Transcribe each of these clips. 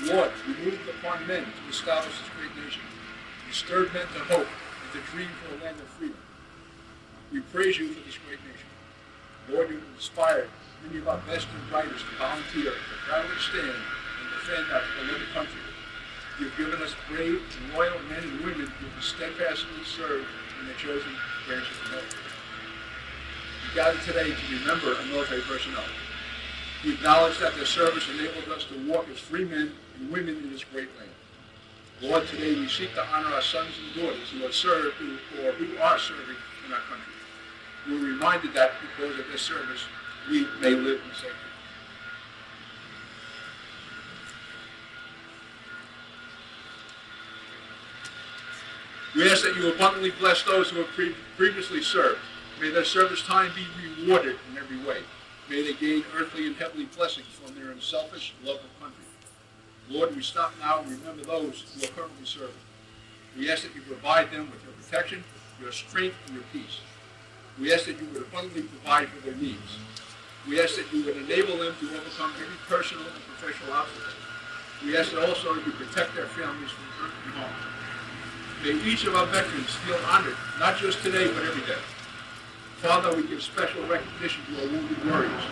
Lord, you moved upon men to establish this great nation. You stirred men to hope and to dream for a land of freedom. We praise you for this great nation. Lord, you have inspired many of our best and brightest to volunteer to proudly stand and defend our beloved country. You've given us brave and loyal men and women who have steadfastly served in their chosen branch of the military. We gather today to remember our military personnel. We acknowledge that their service enabled us to walk as free men and women in this great land. Lord, today we seek to honor our sons and daughters who have served or who are serving in our country. We're reminded that because of their service, we may live in safety. We ask that you abundantly bless those who have previously served. May their service time be rewarded in every way. May they gain earthly and heavenly blessings from their unselfish love of country. Lord, we stop now and remember those who are currently serving. We ask that you provide them with your protection, your strength, and your peace. We ask that you would abundantly provide for their needs. We ask that you would enable them to overcome every personal and professional obstacle. We ask that also you protect their families from earthly harm. May each of our veterans feel honored, not just today, but every day. Father, we give special recognition to our wounded warriors.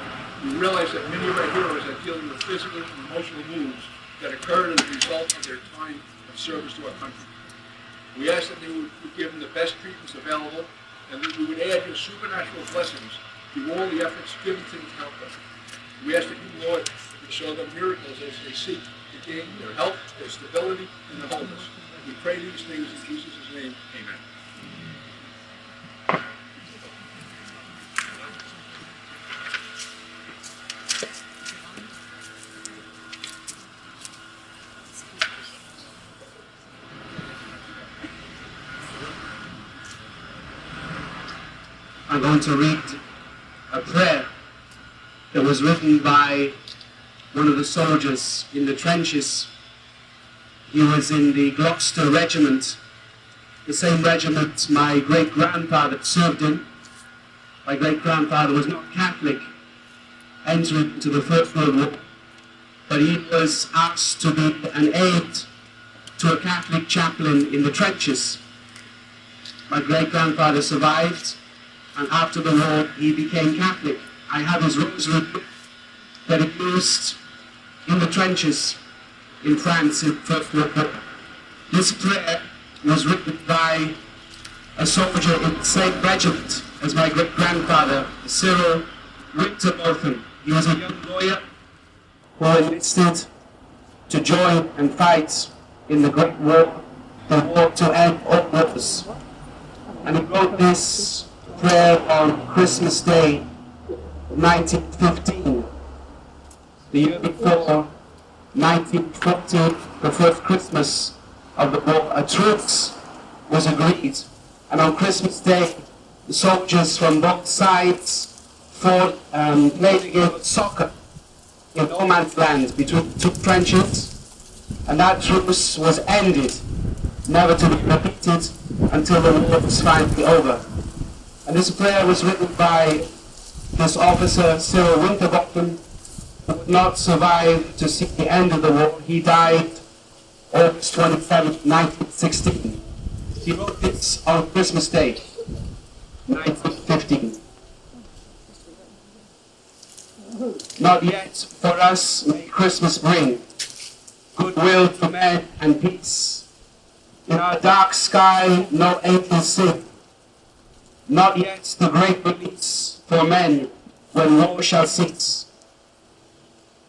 We realize that many of our heroes are dealing with physical and emotional wounds that occurred as a result of their time of service to our country. We ask that you would give them the best treatments available, and that you would add your supernatural blessings to all the efforts given to them to help them. We ask that you, Lord, would show them miracles as they seek to gain their health, their stability, and their wholeness. We pray these things in Jesus' name. Amen. I'm going to read a prayer that was written by one of the soldiers in the trenches. He was in the Gloucester Regiment, the same regiment my great-grandfather served in. My great-grandfather was not Catholic, entering into the First World War, but he was asked to be an aide to a Catholic chaplain in the trenches. My great-grandfather survived, and after the war, he became Catholic. I have his rosary that he used in the trenches in France in the First World War. This prayer was written by a soldier in the same regiment as my great-grandfather, Cyril Winterbotham. He was a young lawyer who enlisted to join and fight in the Great War, the war to end all wars. And he wrote this prayer on Christmas Day, 1915. The year before, 1940, the first Christmas of the war, a truce was agreed. And on Christmas Day, the soldiers from both sides fought, played a game of soccer in no man's land between the two trenches. And that truce was ended, never to be repeated until the war was finally over. And this prayer was written by this officer, Cyril Winterbotham, who would not survive to see the end of the war. He died August 27, 1916. He wrote this on Christmas Day, 1915. Not yet for us may Christmas bring goodwill to men and peace. In our dark sky no angels sing. Not yet the great release for men when war shall cease.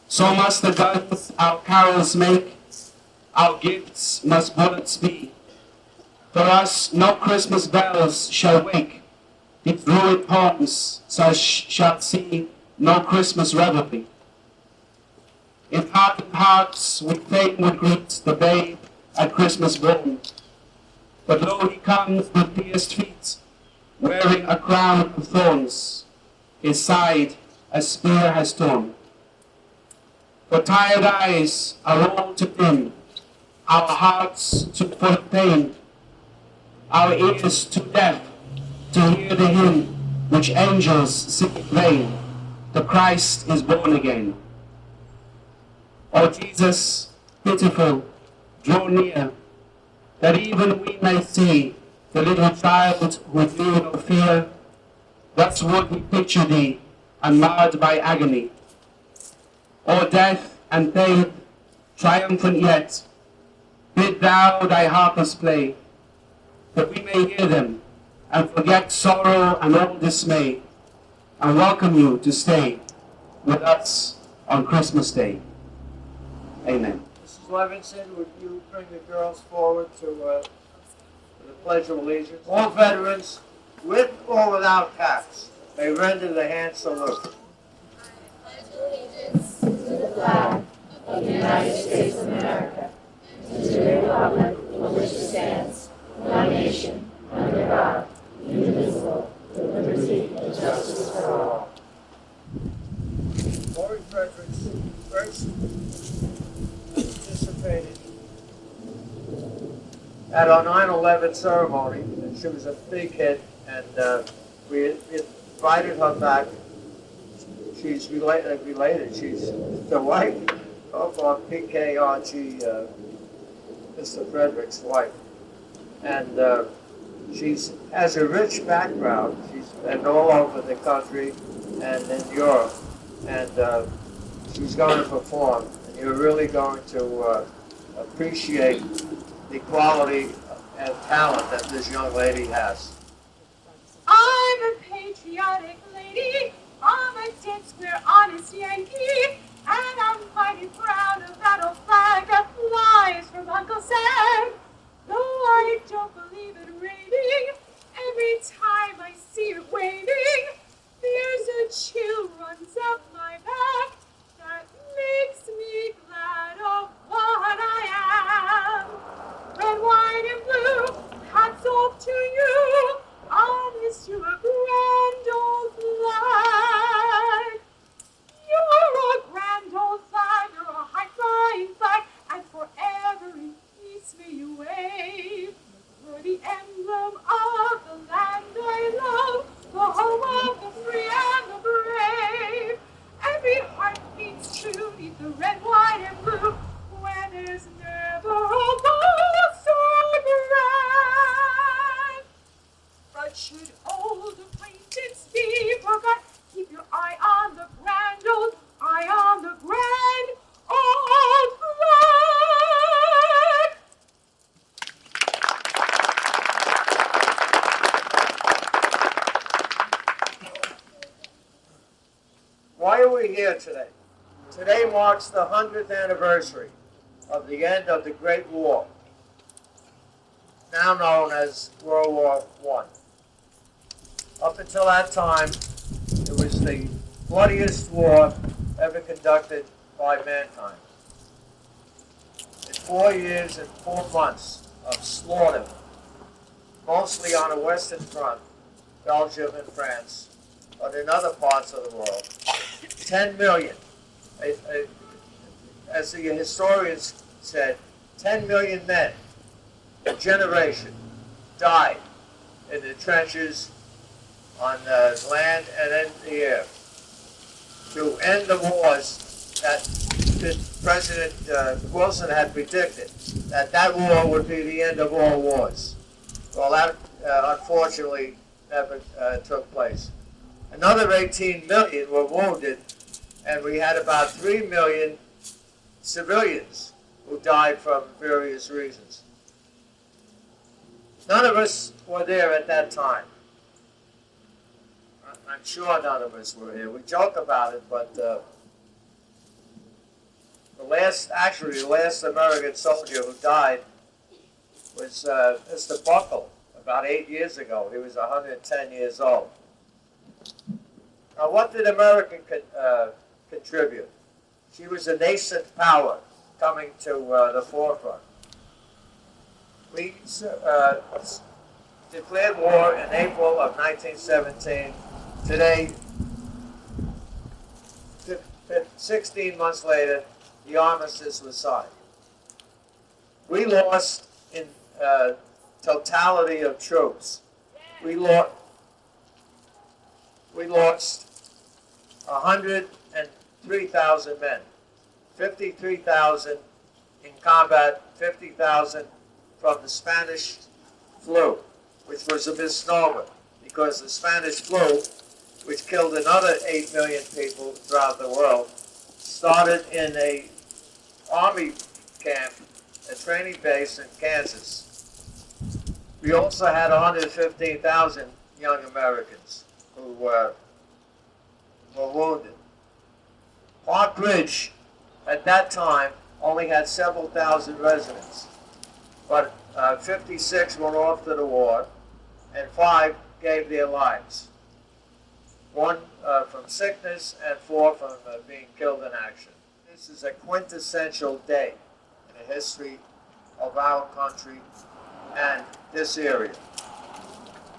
So must the guns our carols make, our gifts must bullets be. For us no Christmas bells shall wake, these ruined homes shall see no Christmas revelry. In hardened hearts we fain would greet the babe at Christmas born. But lo, he comes with pierced feet, wearing a crown of thorns, his side a spear has torn. For tired eyes are all too dim, our hearts too full of pain, our ears too deaf to hear the hymn which angels sing in vain, the Christ is born again. O Jesus, pitiful, draw near, that even we may see the little child who knew no fear. Thus would we picture thee, unmarred by agony. O death and pain, triumphant yet, bid thou thy harpers play, that we may hear them and forget sorrow and all dismay, and welcome you to stay with us on Christmas Day. Amen. Mrs. Levinson, would you bring the girls forward to the Pledge of Allegiance? All veterans, with or without caps, may render the hand salute. I pledge allegiance to the flag of the United States of America and to the republic for which it stands, one nation, under God, indivisible, with liberty and justice for all. Lori Fredericks first participated at our 9/11 ceremony, and she was a big hit, and we invited her back. She's related. She's the wife of our PKRG, Mr. Frederick's wife, and she has a rich background. She's been all over the country and in Europe, and she's going to perform. And you're really going to appreciate the quality and talent that this young lady has. I'm a patriotic lady, I'm a dead square honest Yankee, and I'm mighty proud of that old flag that flies from Uncle Sam. Though I don't believe in raining, every time I see it waving, there's a chill runs up my back that makes me glad of what I am. Red, white, and blue, hats off to you, on this to a grand old flag. You're a grand old flag, you're a high-flying flag, and forever in peace may you wave. You're the emblem of the land I love, the home of the free and the brave. Every heart beats true neath the red, white, and blue, where there's never a loss or grand. But should old acquaintance be forgot, keep your eye on the grand old, eye on the grand old flag. Why are we here today? Today marks the 100th anniversary of the end of the Great War, now known as World War I. Up until that time, it was the bloodiest war ever conducted by mankind. In 4 years and 4 months of slaughter, mostly on the Western Front, Belgium and France, but in other parts of the world, 10 million, as the historians said, 10 million men, a generation, died in the trenches, on the land and in the air, to end the wars that President Wilson had predicted, that war would be the end of all wars. Well, that unfortunately never took place. Another 18 million were wounded, and we had about 3 million civilians who died from various reasons. None of us were there at that time. I'm sure none of us were here. We joke about it, but the last American soldier who died was Mr. Buckle about 8 years ago. He was 110 years old. Now, what did America contribute? She was a nascent power coming to the forefront. We declared war in April of 1917. Today, 16 months later, the armistice was signed. We lost in totality of troops. We lost 103,000 men, 53,000 in combat, 50,000 from the Spanish flu, which was a misnomer because the Spanish flu, which killed another 8 million people throughout the world, started in a army camp, a training base in Kansas. We also had 115,000 young Americans who were wounded. Park Ridge, at that time, only had several thousand residents, but 56 went off to the war, and 5 gave their lives. 1 from sickness and 4 from being killed in action. This is a quintessential day in the history of our country and this area.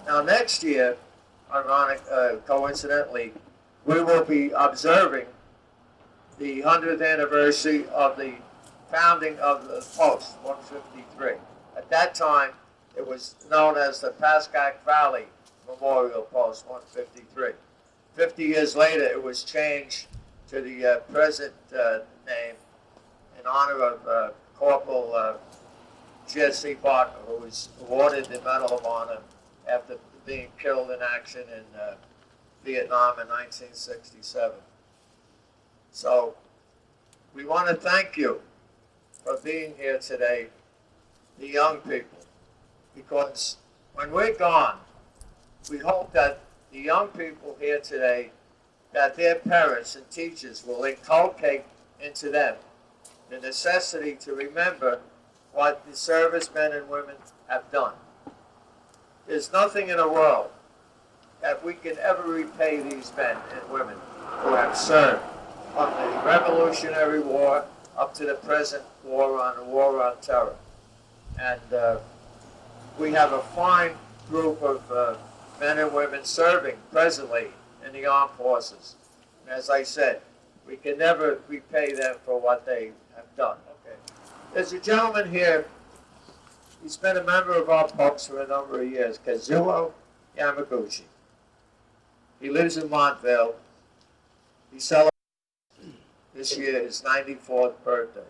Now next year, coincidentally, we will be observing the 100th anniversary of the founding of the post, 153. At that time, it was known as the Pascack Valley Memorial Post, 153. 50 years later, it was changed to the present name in honor of Corporal Jedh, who was awarded the Medal of Honor after being killed in action in Vietnam in 1967. So we want to thank you for being here today, the young people, because when we're gone, we hope that the young people here today, that their parents and teachers will inculcate into them the necessity to remember what the servicemen and women have done. There's nothing in the world that we can ever repay these men and women who have served from the Revolutionary War up to the present war on terror. And we have a fine group of men and women serving presently in the armed forces. And as I said, we can never repay them for what they have done. Okay. There's a gentleman here, he's been a member of our post for a number of years, Kazuo Yamaguchi. He lives in Montville. He celebrates this year his 94th birthday.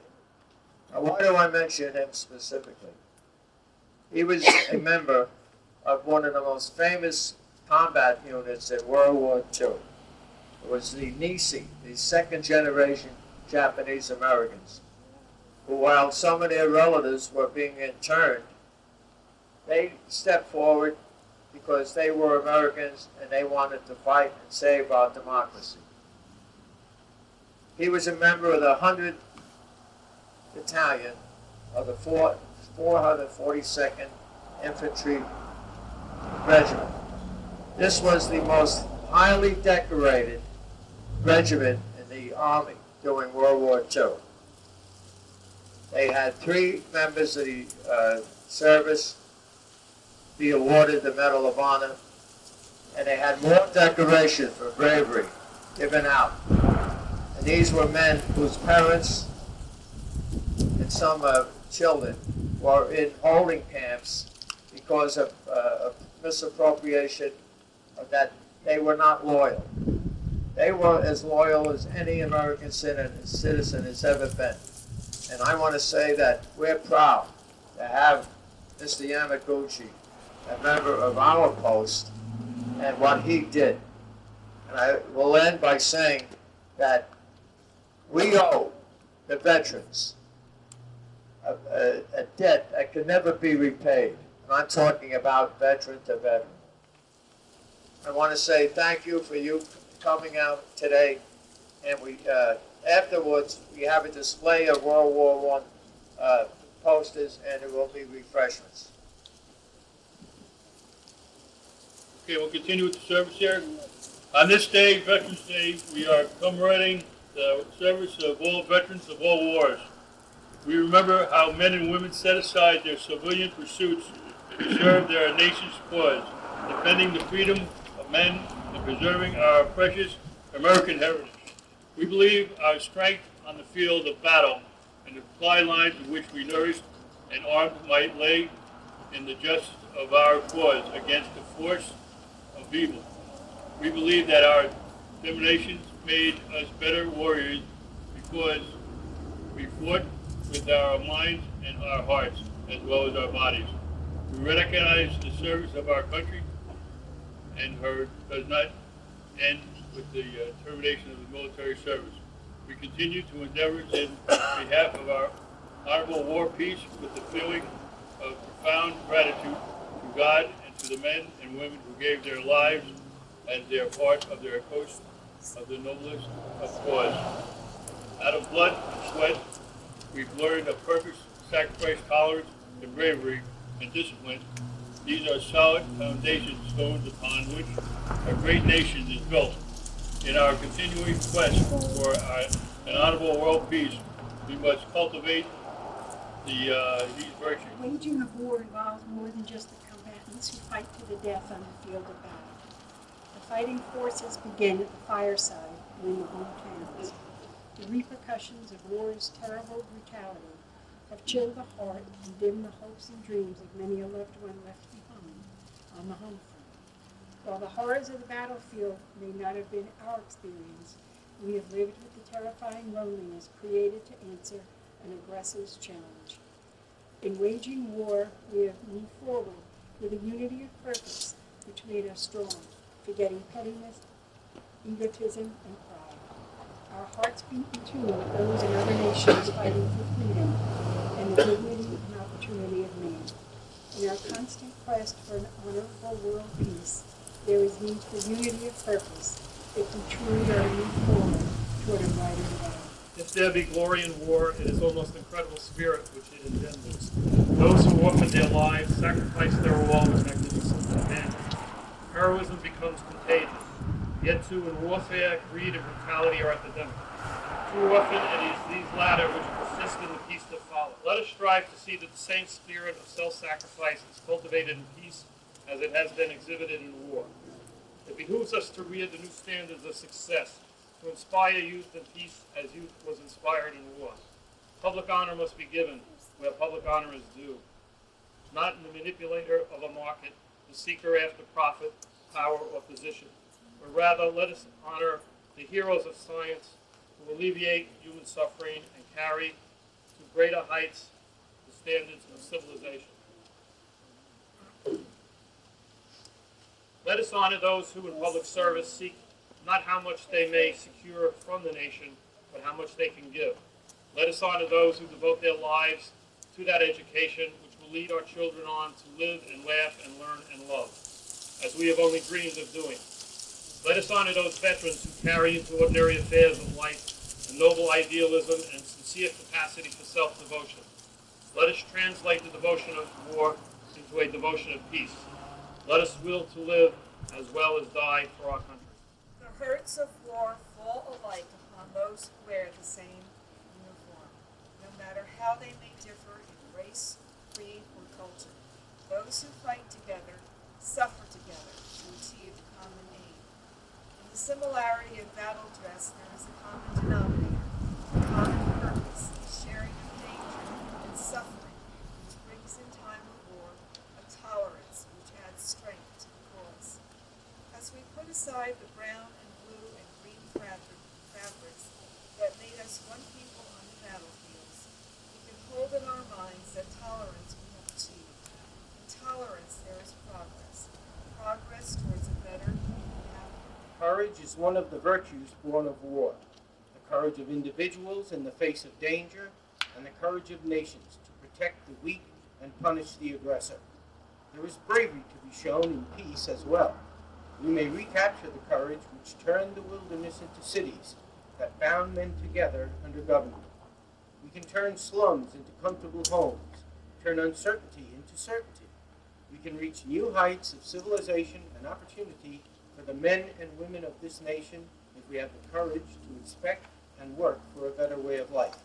Now, why do I mention him specifically? He was a member of one of the most famous combat units in World War II. It was the Nisi, the second generation Japanese Americans, who, while some of their relatives were being interned, they stepped forward because they were Americans and they wanted to fight and save our democracy. He was a member of the 100th Battalion of the 442nd Infantry Regiment. This was the most highly decorated regiment in the Army during World War II. They had 3 members of the service be awarded the Medal of Honor, and they had more decoration for bravery given out. And these were men whose parents and some children were in holding camps because of misappropriation, of that they were not loyal. They were as loyal as any American citizen has ever been. And I want to say that we're proud to have Mr. Yamaguchi, a member of our post, and what he did. And I will end by saying that we owe the veterans a debt that can never be repaid. And I'm talking about veteran to veteran. I want to say thank you for you coming out today. And we afterwards, we have a display of World War I posters, and there will be refreshments. Okay, we'll continue with the service here. On this day, Veterans Day, we are commemorating the service of all veterans of all wars. We remember how men and women set aside their civilian pursuits to serve their nation's cause, defending the freedom of men and preserving our precious American heritage. We believe our strength on the field of battle and the supply lines in which we nourished and armed might lay in the justice of our cause against the force of evil. We believe that our determination made us better warriors because we fought with our minds and our hearts, as well as our bodies. We recognize the service of our country, and her does not end with the termination of the military service. We continue to endeavor in behalf of our honorable war peace with the feeling of profound gratitude to God and to the men and women who gave their lives as their part of their coast of the noblest of cause. Out of blood and sweat, we've learned of purpose, sacrifice, tolerance, and bravery and discipline. These are solid foundation stones upon which our great nation is built. In our continuing quest for an honorable world peace, we must cultivate these virtues. Waging a war involves more than just the combatants who fight to the death on the field of battle. The fighting forces begin at the fireside and in the home towns. The repercussions of war's terrible brutality have chilled the heart and dimmed the hopes and dreams of many a loved one left behind on the home front. While the horrors of the battlefield may not have been our experience, we have lived with the terrifying loneliness created to answer an aggressor's challenge. In waging war, we have moved forward with a unity of purpose which made us strong, forgetting pettiness, egotism, and pride. Our hearts beat in tune with those in other nations fighting for freedom and the dignity and opportunity of man. In our constant quest for an honorable world peace, there is need for unity of purpose if we truly are to move forward toward a brighter day. If there be glory in war, it is almost incredible spirit which it engenders. Those who offered their lives sacrificed their all with magnificent abandon. Heroism becomes contagious. Yet too in warfare, greed and brutality are epidemic. Too often it is these latter which persist in the peace that follows. Let us strive to see that the same spirit of self-sacrifice is cultivated in peace as it has been exhibited in war. It behooves us to rear the new standards of success, to inspire youth in peace as youth was inspired in war. Public honor must be given where public honor is due, not in the manipulator of a market, the seeker after profit, power, or position, but rather let us honor the heroes of science who alleviate human suffering and carry to greater heights the standards of civilization. Let us honor those who in public service seek not how much they may secure from the nation, but how much they can give. Let us honor those who devote their lives to that education which will lead our children on to live and laugh and learn and love, as we have only dreamed of doing. Let us honor those veterans who carry into ordinary affairs of life a noble idealism and sincere capacity for self-devotion. Let us translate the devotion of war into a devotion of peace. Let us will to live as well as die for our country. The hurts of war fall alike upon those who wear the same uniform, no matter how they may differ in race, creed, or culture. Those who fight together suffer together to achieve a common aim. In the similarity of battle dress, there is a common denominator, a common purpose, the sharing of danger and suffering, which brings in time of war a tolerance which adds strength to the cause. As we put aside the brown and blue and green fabrics that made us one people on the battlefields, we can hold in our minds that tolerance we have achieved. In tolerance there is progress, progress towards a better and happier. Courage is one of the virtues born of war. The courage of individuals in the face of danger, and the courage of nations to protect the weak and punish the aggressor. There is bravery to be shown in peace as well. We may recapture the courage which turned the wilderness into cities that bound men together under government. We can turn slums into comfortable homes, turn uncertainty into certainty. We can reach new heights of civilization and opportunity for the men and women of this nation if we have the courage to expect and work for a better way of life.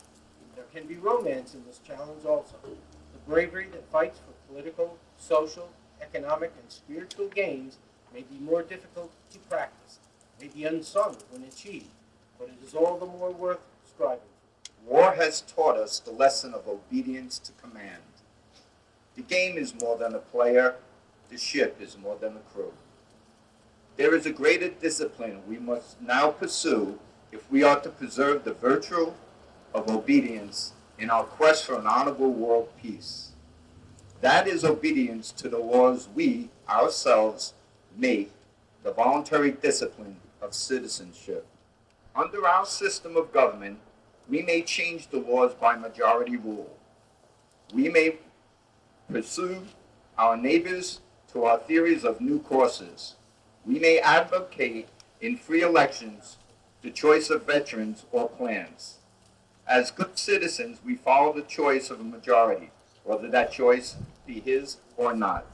There can be romance in this challenge also. The bravery that fights for political, social, economic, and spiritual gains may be more difficult to practice, may be unsung when achieved, but it is all the more worth striving for. War has taught us the lesson of obedience to command. The game is more than a player, the ship is more than a crew. There is a greater discipline we must now pursue if we are to preserve the virtue of obedience in our quest for an honorable world peace. That is obedience to the laws we, ourselves, make the voluntary discipline of citizenship. Under our system of government, we may change the laws by majority rule. We may pursue our neighbors to our theories of new courses. We may advocate in free elections the choice of veterans or plans. As good citizens, we follow the choice of a majority, whether that choice be his or not.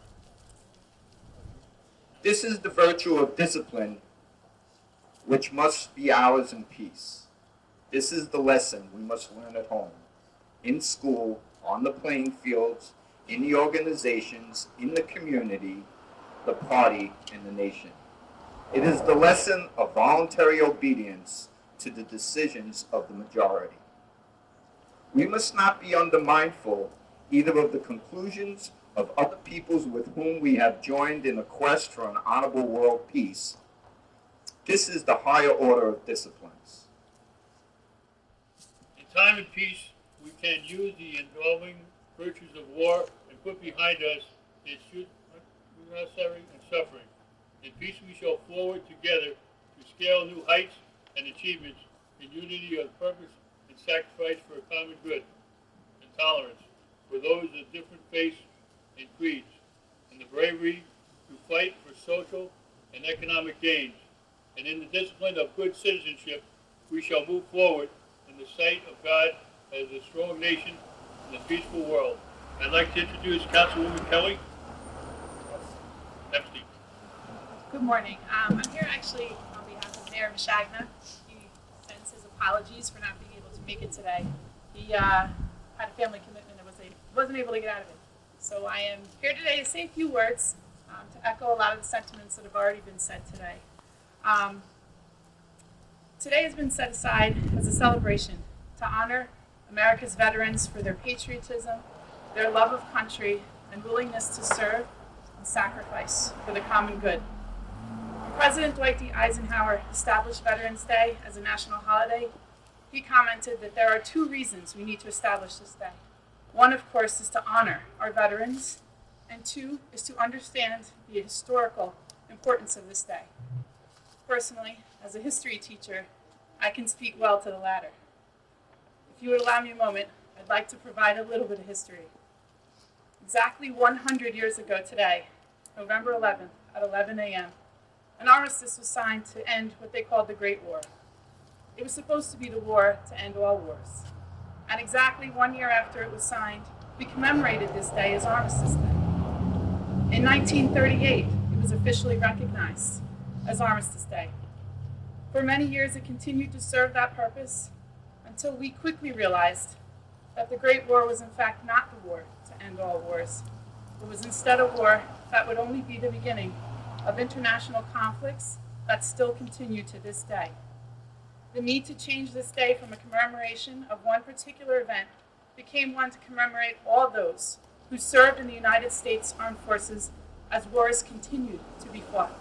This is the virtue of discipline which must be ours in peace. This is the lesson we must learn at home, in school, on the playing fields, in the organizations, in the community, the party, and the nation. It is the lesson of voluntary obedience to the decisions of the majority. We must not be undermindful either of the conclusions of other peoples with whom we have joined in a quest for an honorable world peace. This is the higher order of disciplines. In time of peace, we can use the indwelling virtues of war and put behind us its unnecessary and suffering. In peace we shall forward together to scale new heights and achievements in unity of purpose and sacrifice for a common good and tolerance for those of different faiths and creeds, and the bravery to fight for social and economic gains. And in the discipline of good citizenship, we shall move forward in the sight of God as a strong nation in a peaceful world. I'd like to introduce Councilwoman Kelly Epstein. Good morning. I'm here actually on behalf of Mayor Mashagna. He sends his apologies for not being able to make it today. He had a family commitment and wasn't able to get out of it. So I am here today to say a few words to echo a lot of the sentiments that have already been said today. Today has been set aside as a celebration to honor America's veterans for their patriotism, their love of country, and willingness to serve and sacrifice for the common good. When President Dwight D. Eisenhower established Veterans Day as a national holiday, he commented that there are two reasons we need to establish this day. One, of course, is to honor our veterans, and two is to understand the historical importance of this day. Personally, as a history teacher, I can speak well to the latter. If you would allow me a moment, I'd like to provide a little bit of history. Exactly 100 years ago today, November 11th at 11 a.m., an armistice was signed to end what they called the Great War. It was supposed to be the war to end all wars. And exactly 1 year after it was signed, we commemorated this day as Armistice Day. In 1938, it was officially recognized as Armistice Day. For many years, it continued to serve that purpose until we quickly realized that the Great War was in fact not the war to end all wars. It was instead a war that would only be the beginning of international conflicts that still continue to this day. The need to change this day from a commemoration of one particular event became one to commemorate all those who served in the United States Armed Forces as wars continued to be fought.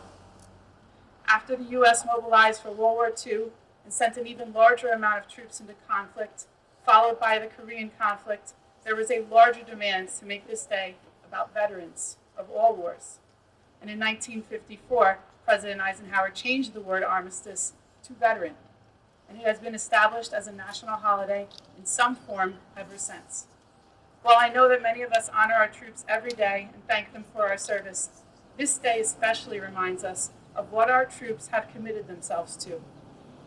After the U.S. mobilized for World War II and sent an even larger amount of troops into conflict, followed by the Korean conflict, there was a larger demand to make this day about veterans of all wars. And in 1954, President Eisenhower changed the word armistice to veteran, and it has been established as a national holiday in some form ever since. While I know that many of us honor our troops every day and thank them for our service, this day especially reminds us of what our troops have committed themselves to.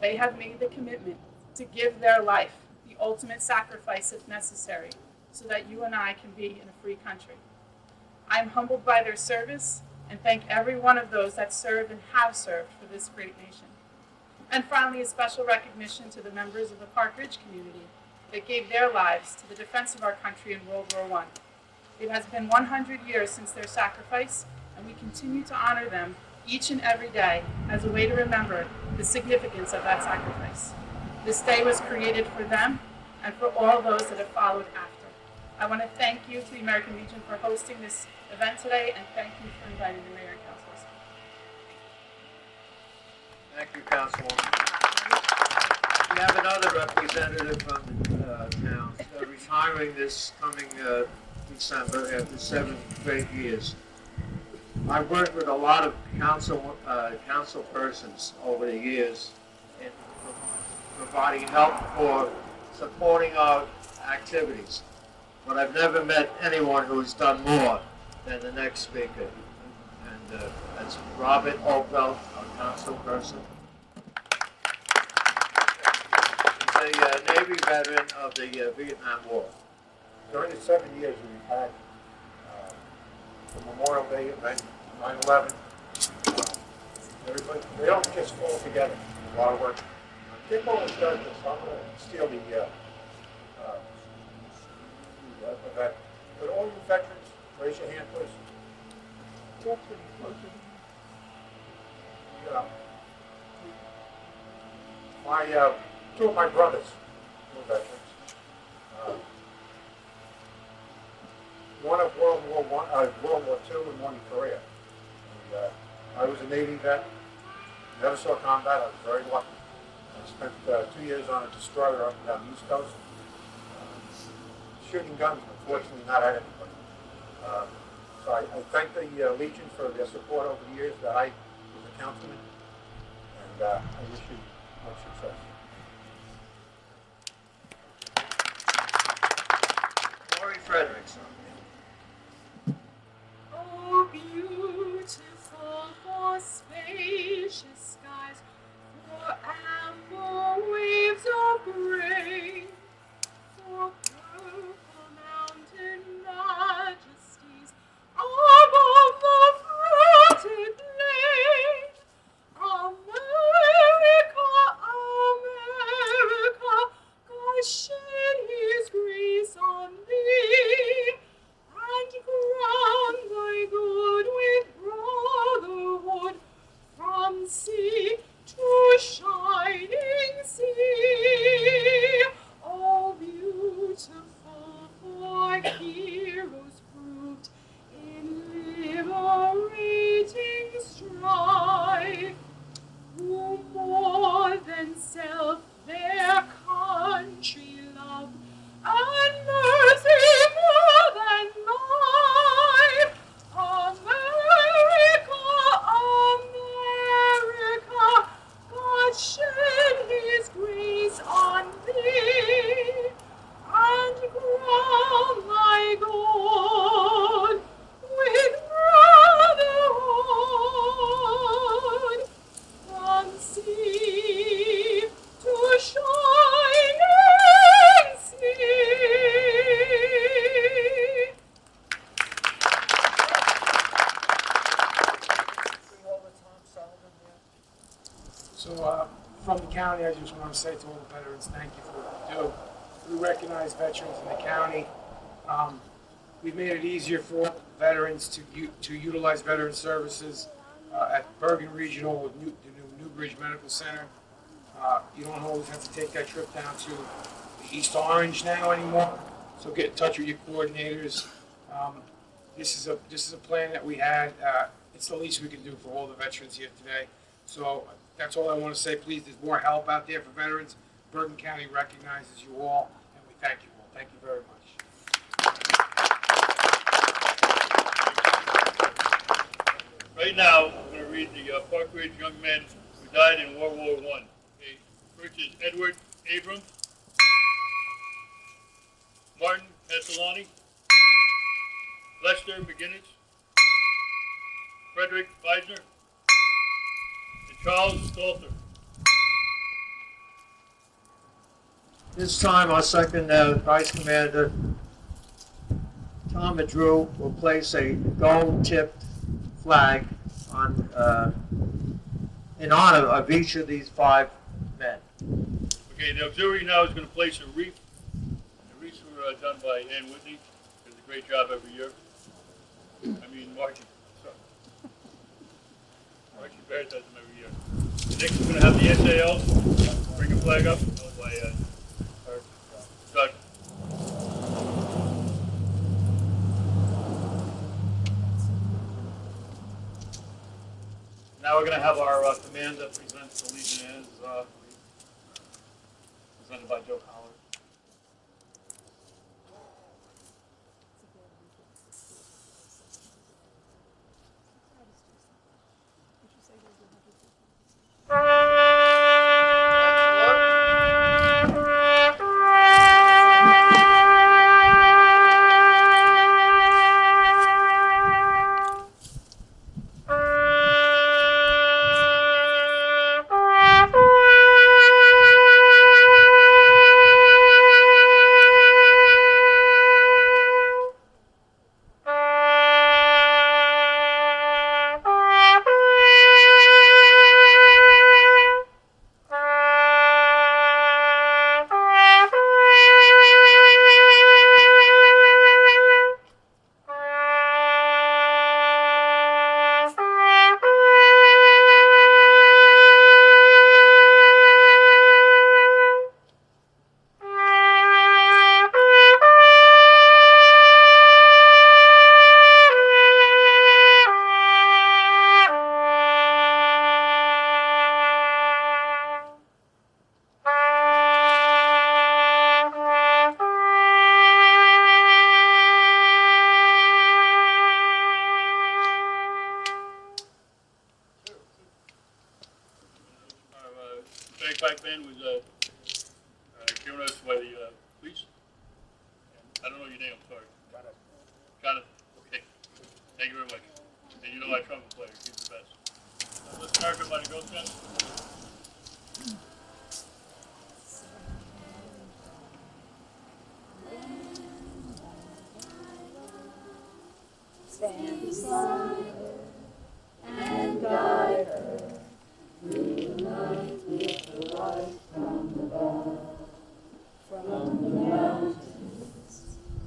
They have made the commitment to give their life, the ultimate sacrifice if necessary, so that you and I can be in a free country. I am humbled by their service and thank every one of those that served and have served for this great nation. And finally, a special recognition to the members of the Park Ridge community that gave their lives to the defense of our country in World War I. It has been 100 years since their sacrifice, and we continue to honor them each and every day as a way to remember the significance of that sacrifice. This day was created for them and for all those that have followed after. I want to thank you to the American Legion for hosting this event today, and thank you for inviting the Mayor and Councilors. Thank you, Councilwoman. We have another representative from the town. retiring this coming December after 7 great years. I've worked with a lot of council persons over the years in providing help for supporting our activities. But I've never met anyone who's done more than the next speaker. And that's Robert Oakville, our council person. He's a Navy veteran of the Vietnam War. During the 7 years we've had the Memorial Day event, 9/11, everybody, they don't just fall together. A lot of work. Dick always does this. I'm going to steal the event. But all you veterans, raise your hand, please. Yeah. Two of my brothers were veterans. One of World War II, and one in Korea. And, I was a Navy vet. Never saw combat. I was very lucky. I spent 2 years on a destroyer up and down the East Coast, shooting guns, unfortunately not at anybody. So I thank the Legion for their support over the years that I was a councilman, and I wish you much success. Lori Fredericks. Oh, beautiful for spacious skies, for amber waves of grain, for purple mountain majesties above the fruited plain. America, America, God shed His grace on thee, and crown thy good with brotherhood from sea to shining sea. Oh, beautiful for heroes proved in liberating strife, who more than self their country love, and mercy more than life. America, America, God shed His grace on thee, and crown thy God with brotherhood from sea to shining sea. So from the county, I just want to say to all the veterans, thank you for what you do. We recognize veterans in the county. We've made it easier for veterans to utilize veteran services at Bergen Regional with the new Newbridge Medical Center. You don't always have to take that trip down to East Orange now anymore. So get in touch with your coordinators. This is a plan that we had. It's the least we can do for all the veterans here today. So that's all I want to say. Please, there's more help out there for veterans. Bergen County recognizes you all, and we thank you all. Thank you very much. Right now, I'm going to read the Park Ridge young men who died in World War I. Okay. First is Edward Abrams, Martin Castellani, Lester McGinnis, Frederick Weisner, and Charles Stalter. This time, our second Vice Commander, Tom Drew, will place a gold-tipped flag on in honor of each of these 5 men. Okay, the auxiliary now is going to place a wreath. The wreaths were done by Ann Whitney. Does a great job every year. Margie. Sorry. Margie Bear does them every year. Next, we're going to have the SAL bring a flag up by Doug. Now we're going to have our commander present the Legionnaires, presented by Joe Collins. know my trumpet player. He's the best. Let's start with my Girl Scouts. Stand beside her and guide her through the night with the light from above. From the mountains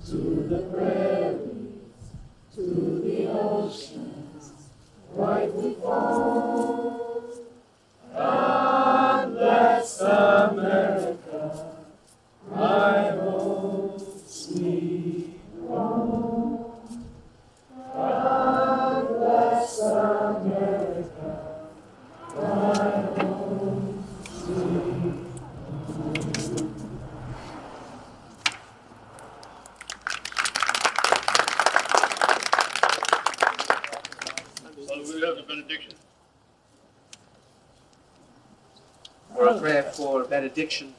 to the prairies to the oceans, white with foam. God bless America, my home, sweet home. God bless America, my home, sweet Well, we have the benediction. For a prayer for benediction,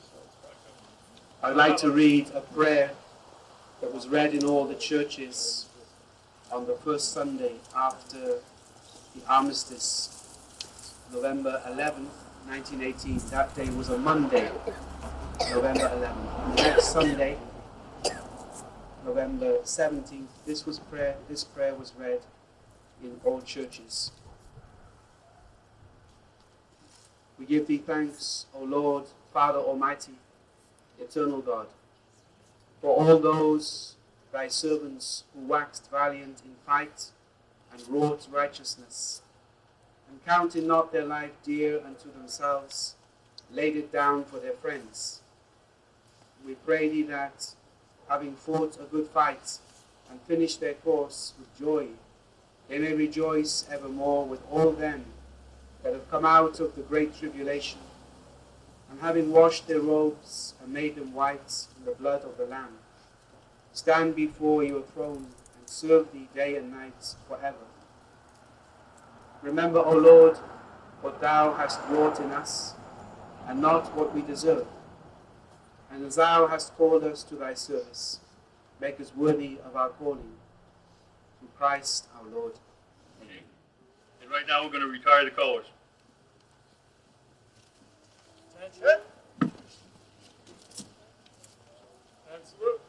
I'd like to read a prayer that was read in all the churches on the first Sunday after the armistice, November 11th, 1918. That day was a Monday, November 11th. And the next Sunday, November 17th, this prayer was read in all churches. We give thee thanks, O Lord, Father Almighty, eternal God, for all those thy servants who waxed valiant in fight and wrought righteousness, and counting not their life dear unto themselves, laid it down for their friends. We pray thee that, having fought a good fight and finished their course with joy, they may rejoice evermore with all them that have come out of the great tribulation, and having washed their robes and made them white in the blood of the Lamb, stand before your throne and serve thee day and night forever. Remember, O Lord, what thou hast wrought in us, and not what we deserve. And as thou hast called us to thy service, make us worthy of our calling. Through Christ our Lord. Amen. And right now we're going to retire the colors. Attention. And salute.